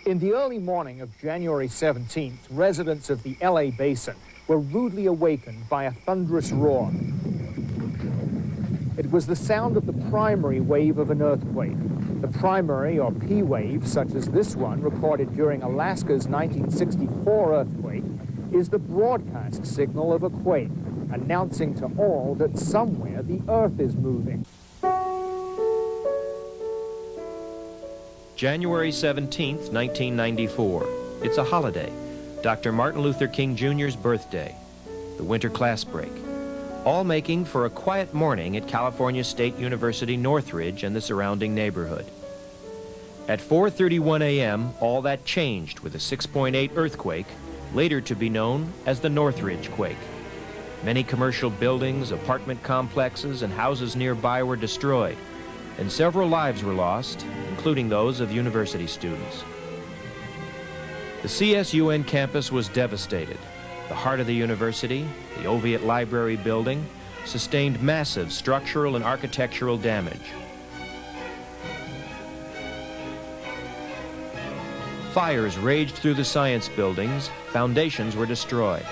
In the early morning of January 17th, residents of the LA basin were rudely awakened by a thunderous roar. It was the sound of the primary wave of an earthquake. The primary or P wave, such as this one recorded during Alaska's 1964 earthquake, is the broadcast signal of a quake, announcing to all that somewhere the earth is moving. January 17th, 1994. It's a holiday. Dr. Martin Luther King Jr.'s birthday. The winter class break. All making for a quiet morning at California State University Northridge and the surrounding neighborhood. At 4:31 a.m., all that changed with a 6.8 earthquake, later to be known as the Northridge quake. Many commercial buildings, apartment complexes, and houses nearby were destroyed, and several lives were lost, including those of university students. The CSUN campus was devastated. The heart of the university, the Oviatt Library building, sustained massive structural and architectural damage. Fires raged through the science buildings, foundations were destroyed.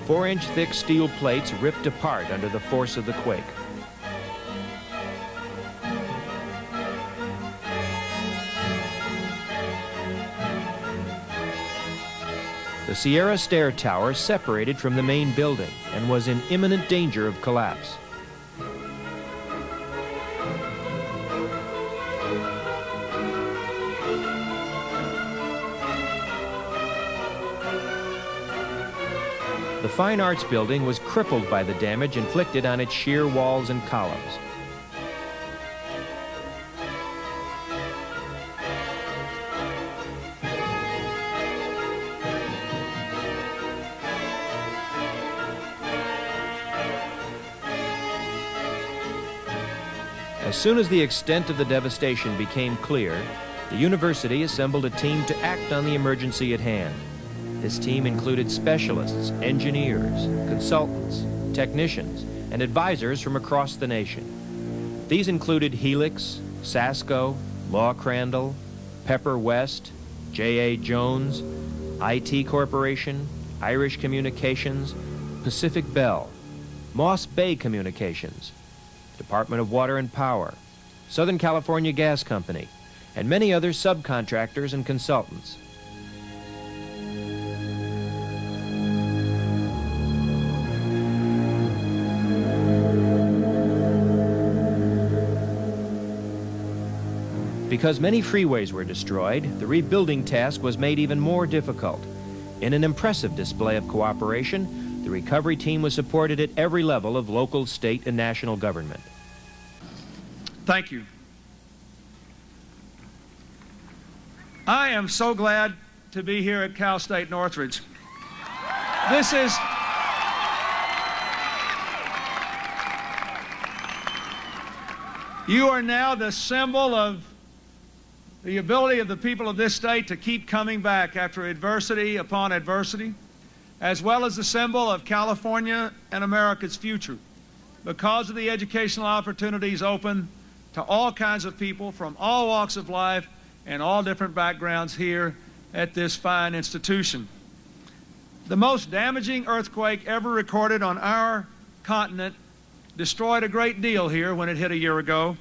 Four-inch thick steel plates ripped apart under the force of the quake. The Sierra Stair Tower separated from the main building and was in imminent danger of collapse. The Fine Arts Building was crippled by the damage inflicted on its sheer walls and columns. As soon as the extent of the devastation became clear, the university assembled a team to act on the emergency at hand. This team included specialists, engineers, consultants, technicians, and advisors from across the nation. These included Helix, Sasco, Law Crandall, Pepper West, J.A. Jones, IT Corporation, Irish Communications, Pacific Bell, Moss Bay Communications, Department of Water and Power, Southern California Gas Company, and many other subcontractors and consultants. Because many freeways were destroyed, the rebuilding task was made even more difficult. In an impressive display of cooperation, the recovery team was supported at every level of local, state, and national government. Thank you. I am so glad to be here at Cal State Northridge. This is you are now the symbol of the ability of the people of this state to keep coming back after adversity upon adversity, as well as the symbol of California and America's future, because of the educational opportunities open to all kinds of people from all walks of life and all different backgrounds here at this fine institution. The most damaging earthquake ever recorded on our continent destroyed a great deal here when it hit a year ago,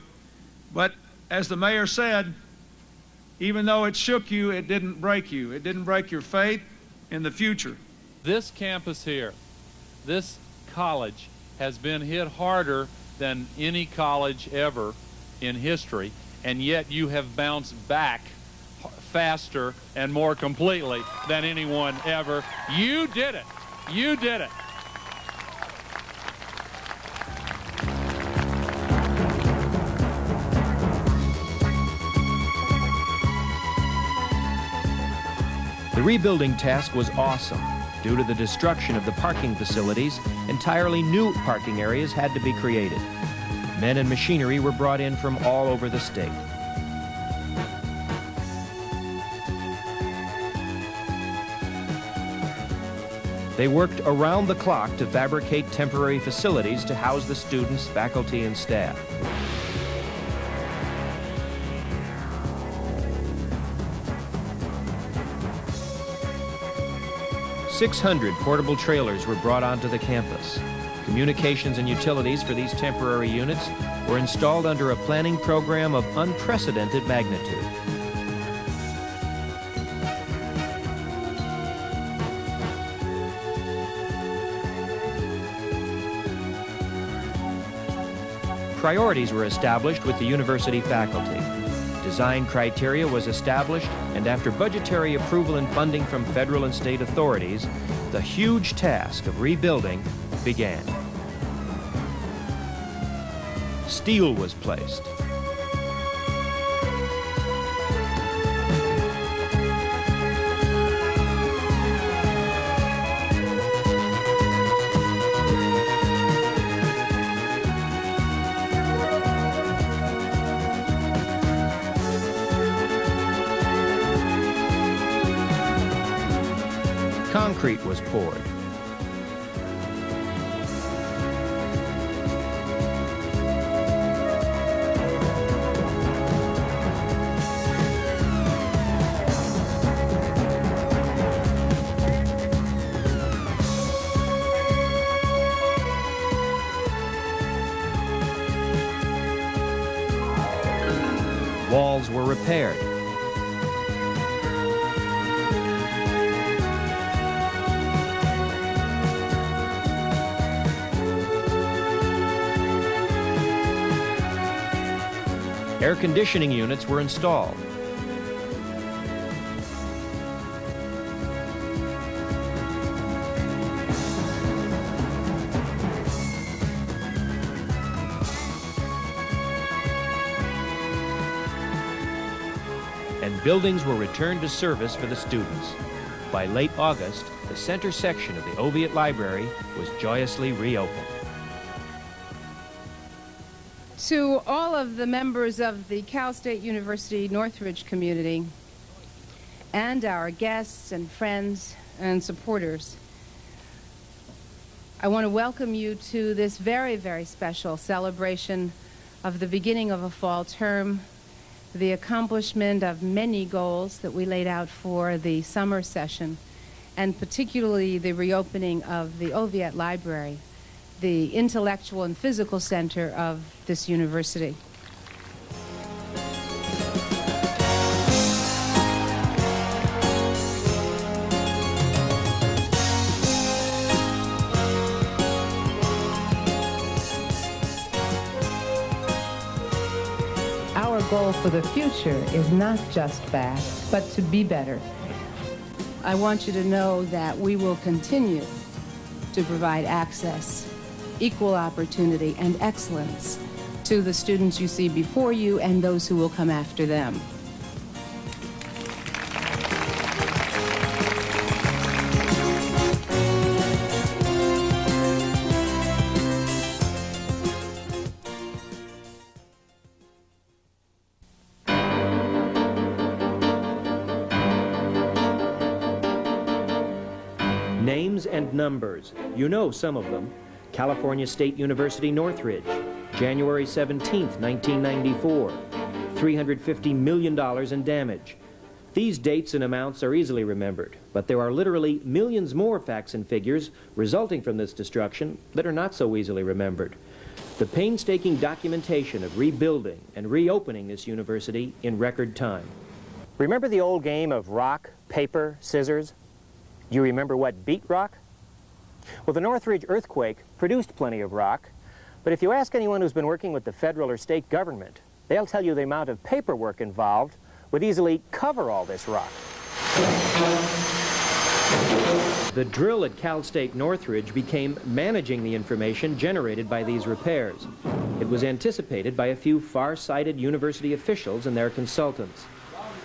but as the mayor said, even though it shook you, it didn't break you. It didn't break your faith in the future. This campus here, this college, has been hit harder than any college ever in history, and yet you have bounced back faster and more completely than anyone ever. You did it. You did it. The rebuilding task was awesome. Due to the destruction of the parking facilities, entirely new parking areas had to be created. Men and machinery were brought in from all over the state. They worked around the clock to fabricate temporary facilities to house the students, faculty, and staff. "600 portable trailers were brought onto the campus. Communications and utilities for these temporary units were installed under a planning program of unprecedented magnitude. Priorities were established with the university faculty. Design criteria was established, and after budgetary approval and funding from federal and state authorities, the huge task of rebuilding began. Steel was placed. Concrete was poured. Walls were repaired. Air conditioning units were installed. And buildings were returned to service for the students. By late August, the center section of the Oviatt Library was joyously reopened. To all of the members of the Cal State University Northridge community and our guests and friends and supporters, I want to welcome you to this very, very special celebration of the beginning of a fall term, the accomplishment of many goals that we laid out for the summer session, and particularly the reopening of the Oviatt Library, the intellectual and physical center of this university. Our goal for the future is not just back, but to be better. I want you to know that we will continue to provide access, equal opportunity, and excellence to the students you see before you and those who will come after them. Names and numbers. You know some of them. California State University Northridge, January 17th, 1994, $350 million in damage. These dates and amounts are easily remembered, but there are literally millions more facts and figures resulting from this destruction that are not so easily remembered. The painstaking documentation of rebuilding and reopening this university in record time. Remember the old game of rock, paper, scissors? Do you remember what beat rock? Well, the Northridge Earthquake produced plenty of rock, but if you ask anyone who's been working with the federal or state government, they'll tell you the amount of paperwork involved would easily cover all this rock. The drill at Cal State Northridge became managing the information generated by these repairs. It was anticipated by a few far-sighted university officials and their consultants.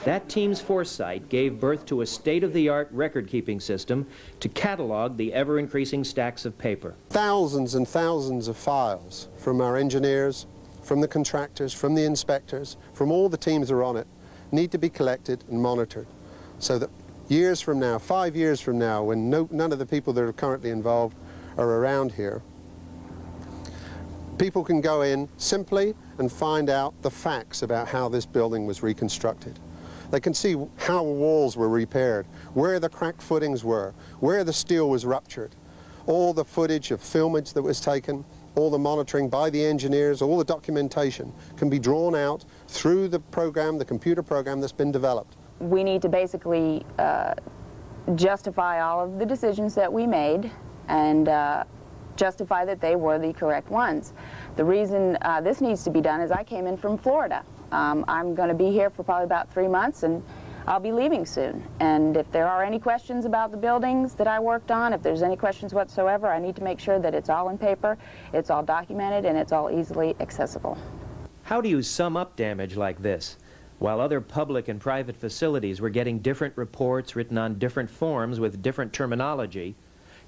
That team's foresight gave birth to a state-of-the-art record-keeping system to catalog the ever-increasing stacks of paper. Thousands and thousands of files from our engineers, from the contractors, from the inspectors, from all the teams that are on it, need to be collected and monitored so that years from now, 5 years from now, when none of the people that are currently involved are around here, people can go in simply and find out the facts about how this building was reconstructed. They can see how walls were repaired, where the cracked footings were, where the steel was ruptured, all the footage of filmage that was taken, all the monitoring by the engineers, all the documentation can be drawn out through the program, the computer program that's been developed. We need to basically justify all of the decisions that we made and justify that they were the correct ones. The reason this needs to be done is I came in from Florida. I'm going to be here for probably about 3 months, and I'll be leaving soon. And if there are any questions about the buildings that I worked on, if there's any questions whatsoever, I need to make sure that it's all in paper, it's all documented, and it's all easily accessible. How do you sum up damage like this? While other public and private facilities were getting different reports written on different forms with different terminology,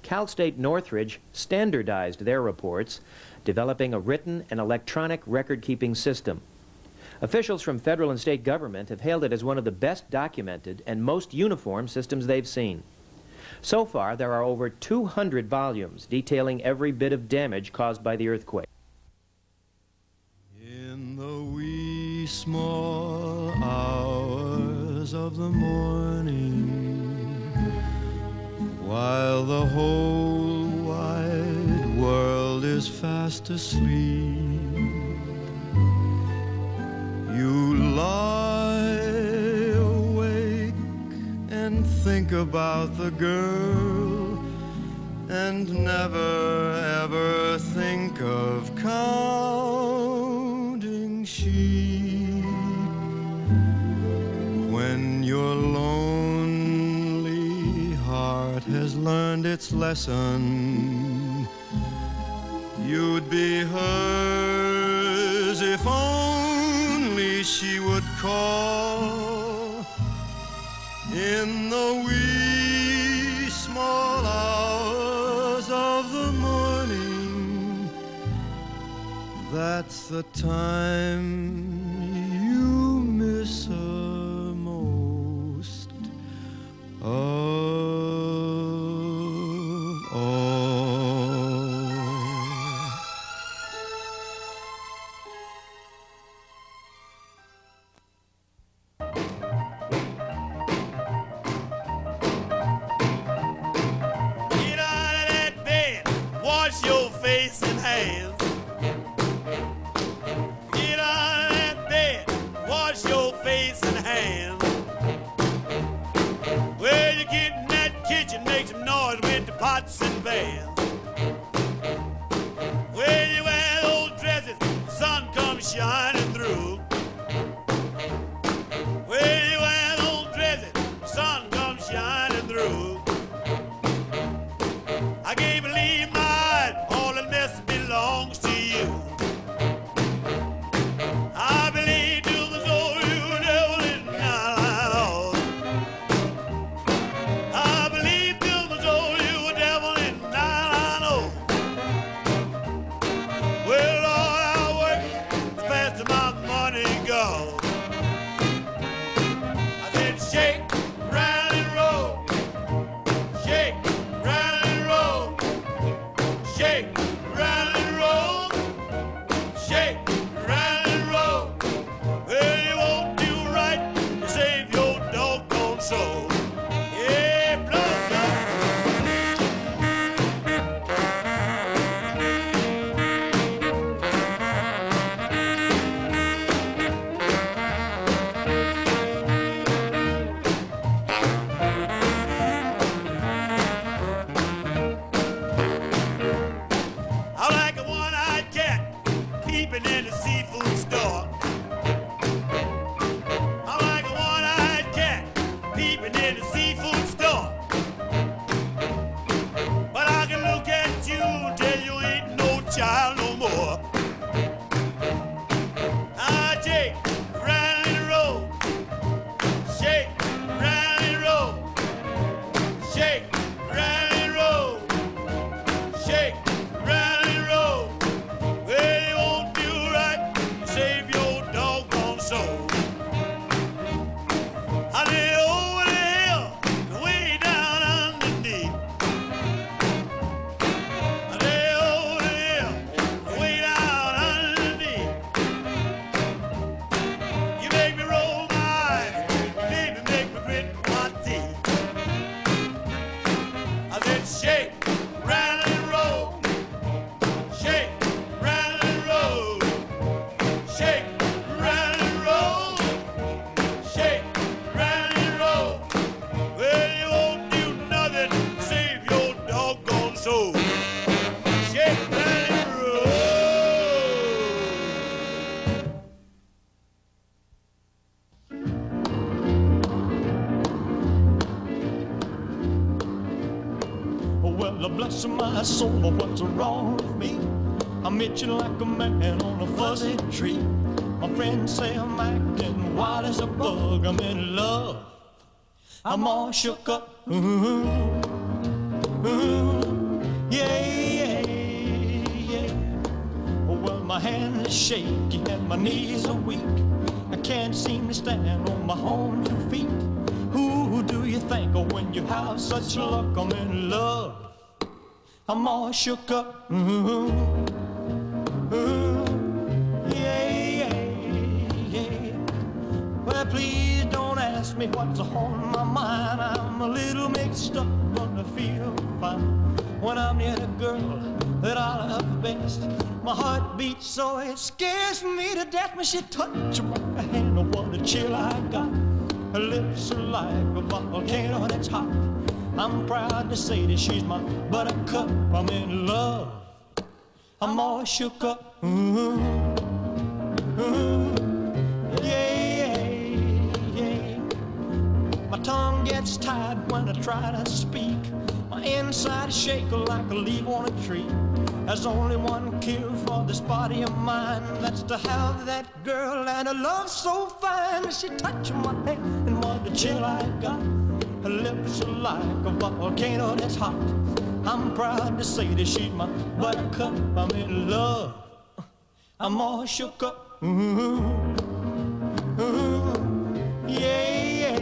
Cal State Northridge standardized their reports, developing a written and electronic record-keeping system. Officials from federal and state government have hailed it as one of the best documented and most uniform systems they've seen. So far, there are over 200 volumes detailing every bit of damage caused by the earthquake. In the wee small hours of the morning, while the whole wide world is fast asleep, you lie awake and think about the girl and never ever think of counting sheep. When your lonely heart has learned its lesson, you'd be hers if only she would call in the wee small hours of the morning. That's the time you miss her most of all. Wash your face and hands. Get out of that Lord bless my soul, what's wrong with me? I'm itching like a man on a fuzzy tree. My friends say I'm acting wild as a bug. I'm in love, I'm all shook up. Yeah, yeah. Well, my hand is shaky and my knees are weak. I can't seem to stand on my own 2 feet. Who do you think of when you have such luck? I'm in love, I'm all shook up. Well, please don't ask me what's on my mind. I'm a little mixed up, but I feel fine when I'm near the girl that I love best. My heart beats so it scares me to death when she touches my hand. Oh, what a chill I got. Her lips are like a volcano that's hot. I'm proud to say that she's my buttercup. I'm in love, I'm all shook up. My tongue gets tied when I try to speak. My inside is shaking like a leaf on a tree. There's only one cure for this body of mine. That's to have that girl and a love so fine. She touched my hand and what a chill I got. Her lips are like a volcano that's hot. I'm proud to say that she's my buttercup. I'm in love, I'm all shook up. Yeah.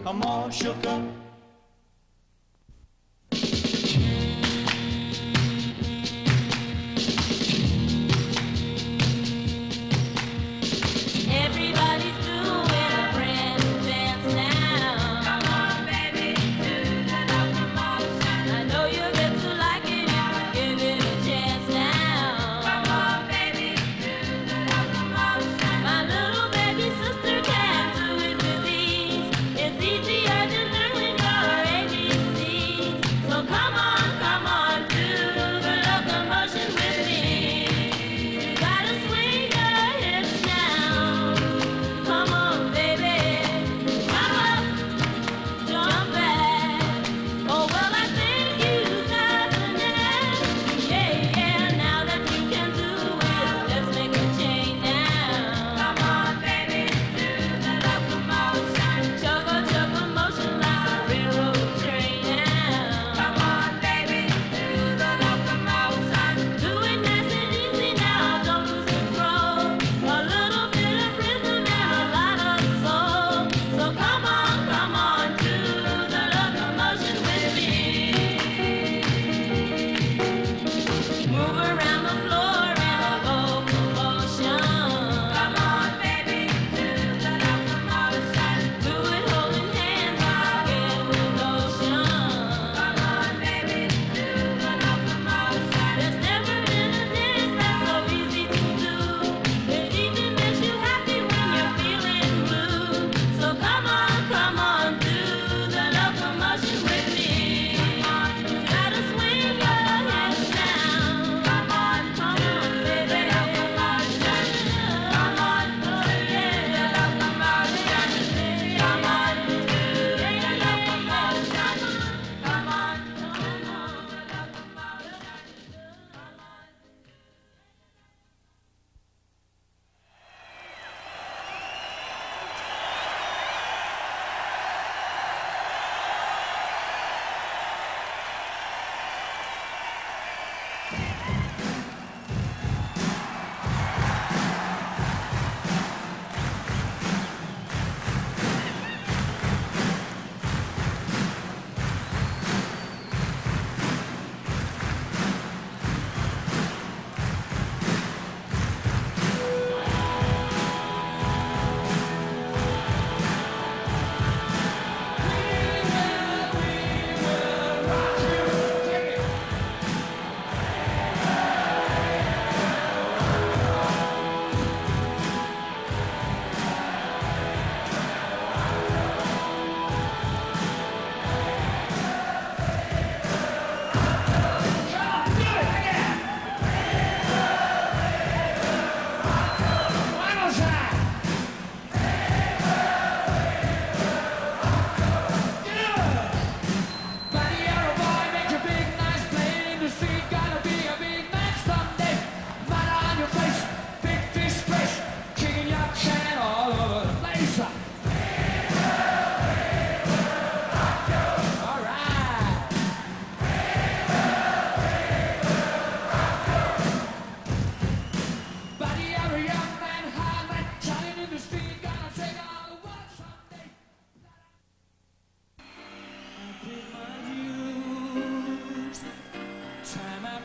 I'm all shook up.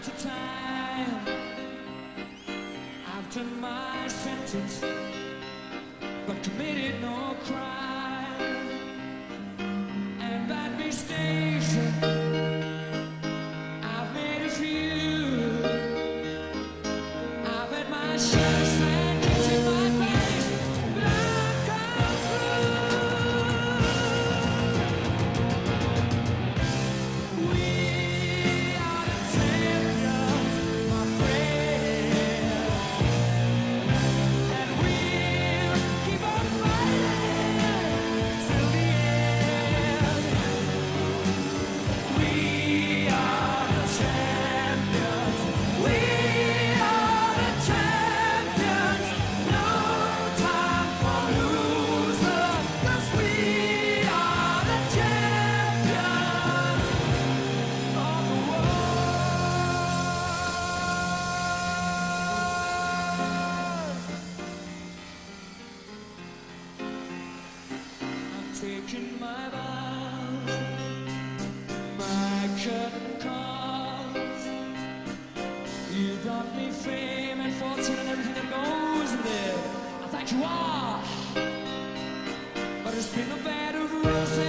after time, I've done my sentence, but committed no crime. And that mistakes, I've made a few. I've had my shots and hits in my face, but I've come through. We are the champions, my friend, and we'll keep on fighting till the end. We are the champions. We are the champions. No time for losers, 'cause we are the champions of the world. I'm taking my vows, my curtain calls. You brought me fame and fortune and everything that goes with it. I thank you all, but it's been a bed of roses.